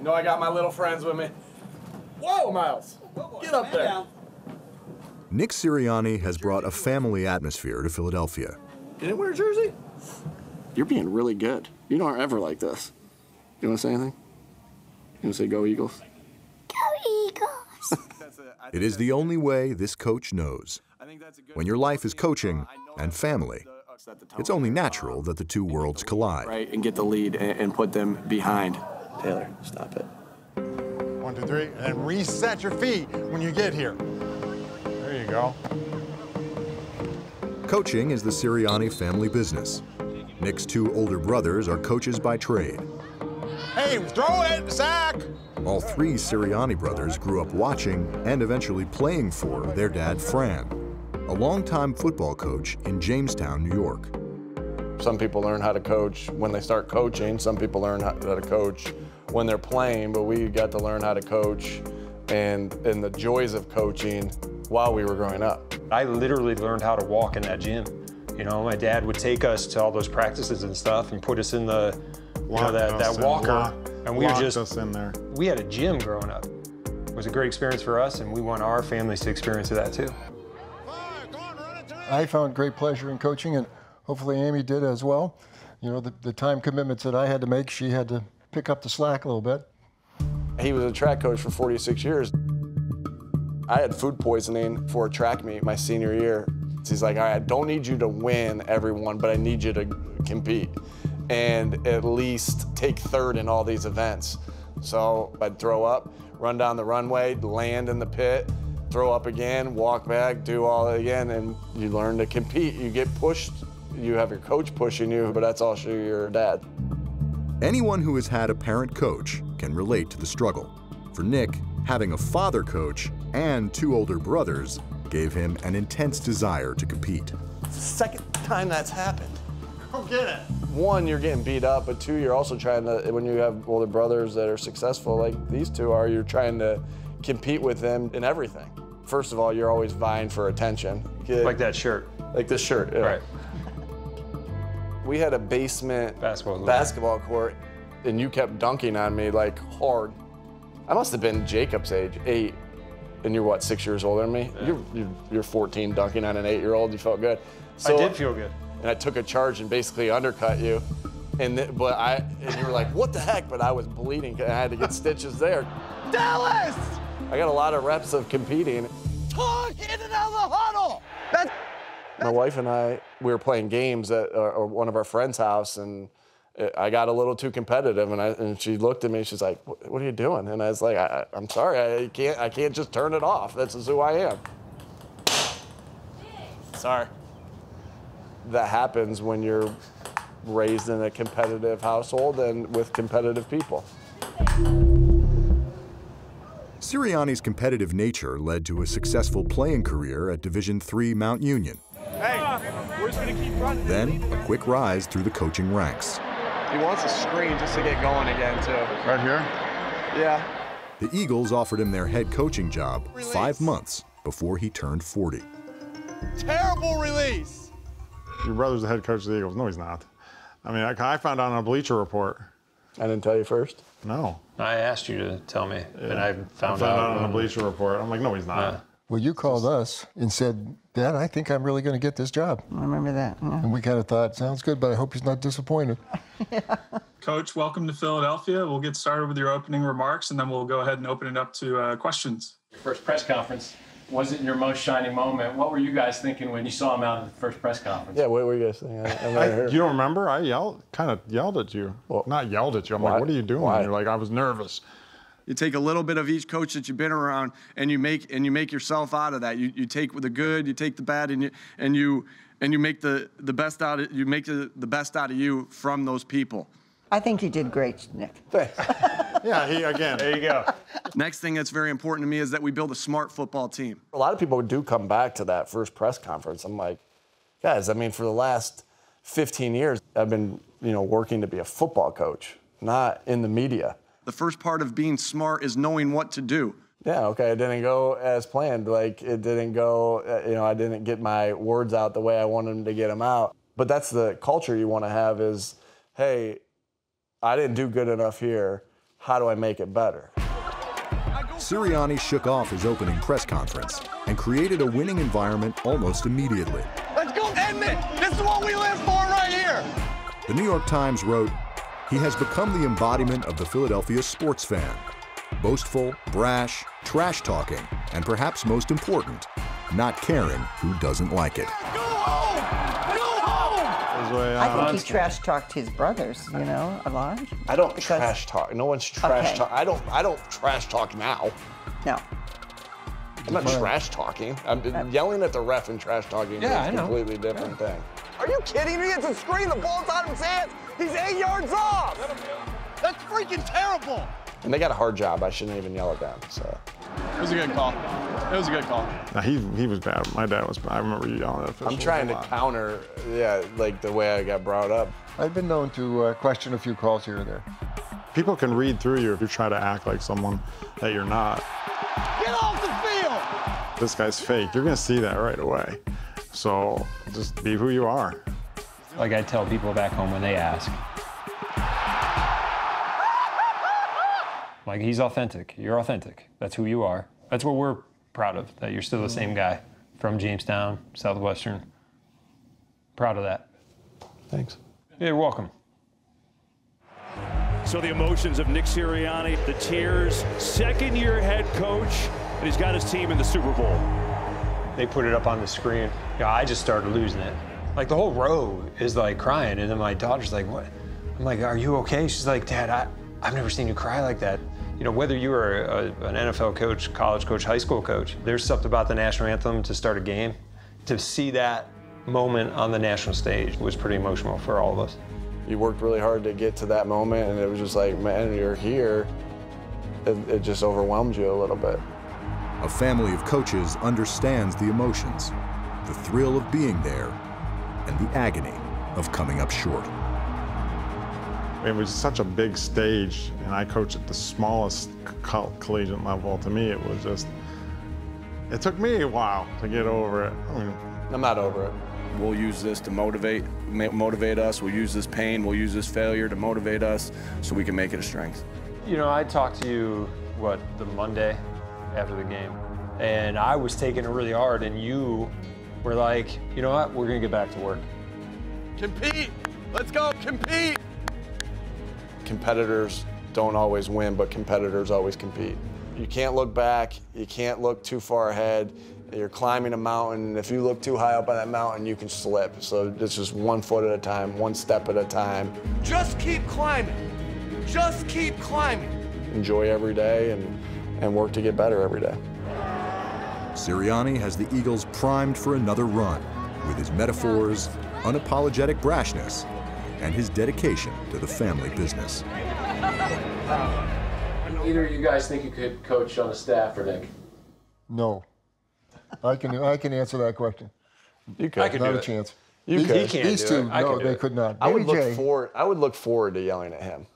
You know I got my little friends with me. Whoa, Miles. Get up there. Nick Sirianni has brought a family atmosphere to Philadelphia. You didn't wear a jersey? You're being really good. You don't ever like this. You want to say anything? You want to say go Eagles? Go Eagles! It is the only way this coach knows. When your life is coaching and family, it's only natural that the two worlds collide. Right, and get the lead and put them behind. Taylor, stop it. 1, 2, 3, and then reset your feet when you get here. There you go. Coaching is the Sirianni family business. Nick's two older brothers are coaches by trade. Hey, throw it, sack! All three Sirianni brothers grew up watching and eventually playing for their dad, Fran, a longtime football coach in Jamestown, New York. Some people learn how to coach when they start coaching. Some people learn how to coach when they're playing, but we got to learn how to coach and the joys of coaching while we were growing up. I literally learned how to walk in that gym. You know, my dad would take us to all those practices and stuff and put us in the, that walker. And we locked us in there. We had a gym growing up. It was a great experience for us, and we want our families to experience that too. I found great pleasure in coaching, and hopefully Amy did as well. You know, the time commitments that I had to make, she had to pick up the slack a little bit. He was a track coach for 46 years. I had food poisoning for a track meet my senior year. He's like, all right, I don't need you to win everyone, but I need you to compete and at least take third in all these events. So I'd throw up, run down the runway, land in the pit, throw up again, walk back, do all that again, and you learn to compete. You get pushed, you have your coach pushing you, but that's also your dad. Anyone who has had a parent coach can relate to the struggle. For Nick, having a father coach and two older brothers gave him an intense desire to compete. It's the second time that's happened. Go get it. One, you're getting beat up, but two, you're also trying to, when you have older brothers that are successful like these two are, you're trying to compete with them in everything. First of all, you're always vying for attention. Like that shirt. Like this shirt, yeah. Right. We had a basement basketball court, and you kept dunking on me like hard. I must have been Jacob's age, 8, and you're what, 6 years older than me? Yeah. You're 14 dunking on an 8-year-old, you felt good. So, I did feel good. And I took a charge and basically undercut you. And you were like, what the heck? But I was bleeding, I had to get stitches there. Dallas! I got a lot of reps of competing. Talk in and out of the huddle! My wife and I, we were playing games at one of our friends' house, and I got a little too competitive, and she looked at me, she's like, what are you doing? And I was like, I'm sorry, I can't just turn it off. That's just who I am. Sorry. That happens when you're raised in a competitive household and with competitive people. Sirianni's competitive nature led to a successful playing career at Division III Mount Union. Hey, we're just gonna keep running. Then a quick rise through the coaching ranks. He wants a screen just to get going again, too. Right here? Yeah. The Eagles offered him their head coaching job 5 months before he turned 40. Terrible release. Your brother's the head coach of the Eagles. No, he's not. I mean, I found out on a Bleacher Report. I didn't tell you first? No. I asked you to tell me, and I found out out on a Bleacher Report. I'm like, no, he's not. Well, you called us and said, Dad, I think I'm really going to get this job. I remember that. Yeah. And we kind of thought, sounds good, but I hope he's not disappointed. Yeah. Coach, welcome to Philadelphia. We'll get started with your opening remarks, and then we'll go ahead and open it up to questions. Your first press conference wasn't your most shining moment. What were you guys thinking when you saw him out at the first press conference? Yeah, what were you guys thinking? You don't remember? I kind of yelled at you. Well, not yelled at you. I'm like, what are you doing? Why? You're like, I was nervous. You take a little bit of each coach that you've been around, and you make yourself out of that. You take the good, you take the bad, and you make the best out of the best out of you from those people. I think you did great, Nick. Thanks. Yeah, again. There you go. Next thing that's very important to me is that we build a smart football team. A lot of people do come back to that first press conference. I'm like, guys, I mean, for the last 15 years, I've been, working to be a football coach, not in the media. The first part of being smart is knowing what to do. Yeah, okay, it didn't go as planned. Like, it didn't go, I didn't get my words out the way I wanted them to get them out. But that's the culture you want to have is, hey, I didn't do good enough here. how do I make it better? Sirianni shook off his opening press conference and created a winning environment almost immediately. Let's go end it. This is what we live for right here. The New York Times wrote, "He has become the embodiment of the Philadelphia sports fan. Boastful, brash, trash-talking, and perhaps most important, not caring who doesn't like it." Go home! Go home! I think he trash-talked his brothers, you know, a lot. I don't trash talk. No one's trash talk. I don't trash talk now. No. I'm not trash talking. I'm yelling at the ref and trash talking is a completely different thing. Are you kidding me? It's a screen. The ball's out of his hands. He's 8 yards off. That's freaking terrible. And they got a hard job. I shouldn't even yell at them. So It was a good call. It was a good call. Now, he was bad. My dad was bad. I remember you yelling at officials. I'm trying to counter, like the way I got brought up. I've been known to question a few calls here and there. People can read through you if you try to act like someone that you're not. Get off the field! This guy's fake. You're going to see that right away. So just be who you are. Like I tell people back home when they ask. Like, he's authentic. You're authentic. That's who you are. That's what we're proud of, that you're still the same guy from Jamestown, Southwestern. Proud of that. Thanks. You're welcome. So the emotions of Nick Sirianni, the tears, second-year head coach, and he's got his team in the Super Bowl. They put it up on the screen. Yeah, I just started losing it. Like, the whole row is like crying, and then my daughter's like, "What?" I'm like, "Are you okay?" She's like, "Dad, I've never seen you cry like that." You know, whether you were an NFL coach, college coach, high school coach, there's something about the national anthem to start a game. To see that moment on the national stage was pretty emotional for all of us. You worked really hard to get to that moment, and it was just like, man, you're here. It just overwhelmed you a little bit. A family of coaches understands the emotions, the thrill of being there, and the agony of coming up short. It was such a big stage, and I coached at the smallest collegiate level. To me, it was just, it took me a while to get over it. I mean, I'm not over it. We'll use this to motivate us. We'll use this pain. We'll use this failure to motivate us so we can make it a strength. You know, I talked to you, the Monday after the game, and I was taking it really hard, and you were like, "You know what, we're gonna get back to work." Compete! Let's go, compete! Competitors don't always win, but competitors always compete. You can't look back. You can't look too far ahead. You're climbing a mountain, and if you look too high up on that mountain, you can slip. So it's just 1 foot at a time, 1 step at a time. Just keep climbing. Just keep climbing. Enjoy every day and work to get better every day. Sirianni has the Eagles primed for another run with his metaphors, unapologetic brashness, and his dedication to the family business. Either of you guys think you could coach on the staff for Nick? No. I can answer that question. You could. I could Not do a it. chance. You could. He can't These do two, it. I no, can do they it. could not. I would Maybe Jay. look forward to yelling at him.